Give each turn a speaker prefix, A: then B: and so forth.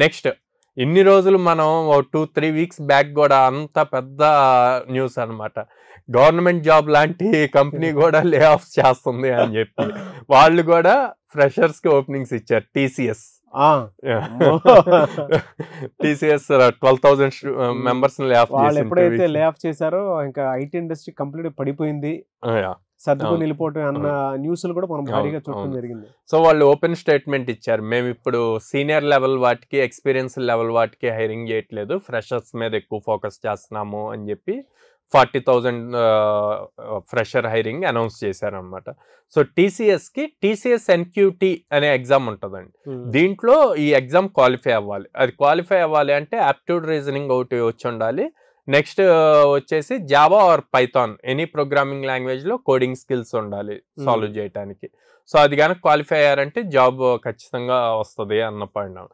A: Next ఇన్ని రోజులు మనం 2-3 వీక్స్ బ్యాక్ కూడా అంత పెద్ద న్యూస్ అనమాట. గవర్నమెంట్ జాబ్ లాంటి కంపెనీ కూడా లే ఆఫ్ చేస్తుంది అని చెప్పి వాళ్ళు కూడా ఫ్రెషర్స్ కి ఓపెనింగ్స్ ఇచ్చారు. టీసీఎస్ 12,000 మెంబర్స్ లే ఆఫ్
B: వాళ్ళు ఎప్పుడైతే లే ఆఫ్ చేశారో ఇంకా ఐటీ ఇండస్ట్రీ కంప్లీట్ పడిపోయింది, సర్దుకుని వెళ్ళిపోవటం అన్న న్యూస్లు కూడా మనం భారీగా చూడటం జరిగింది.
A: సో వాళ్ళు ఓపెన్ స్టేట్మెంట్ ఇచ్చారు, మేము ఇప్పుడు సీనియర్ లెవెల్ వాటికి ఎక్స్పీరియన్స్ లెవెల్ వాటికి హైరింగ్ చేయట్లేదు, ఫ్రెషర్స్ మీద ఎక్కువ ఫోకస్ చేస్తున్నాము అని చెప్పి 40,000 ఫ్రెషర్ హైరింగ్ అనౌన్స్ చేశారు అనమాట. సో టీసీఎస్ ఎన్క్యూటీ అనే ఎగ్జామ్ ఉంటుందండి. దీంట్లో ఈ ఎగ్జామ్ క్వాలిఫై అవ్వాలి. అది క్వాలిఫై అవ్వాలి అంటే యాప్టిట్యూడ్ రీజనింగ్ ఒకటి వచ్చి ఉండాలి. నెక్స్ట్ వచ్చేసి Java or Python any programming language లో కోడింగ్ స్కిల్స్ ఉండాలి సాల్వ్ చేయడానికి. సో అది కనుక క్వాలిఫై అయ్యారంటే జాబ్ ఖచ్చితంగా వస్తుంది అన్న పాయింట్.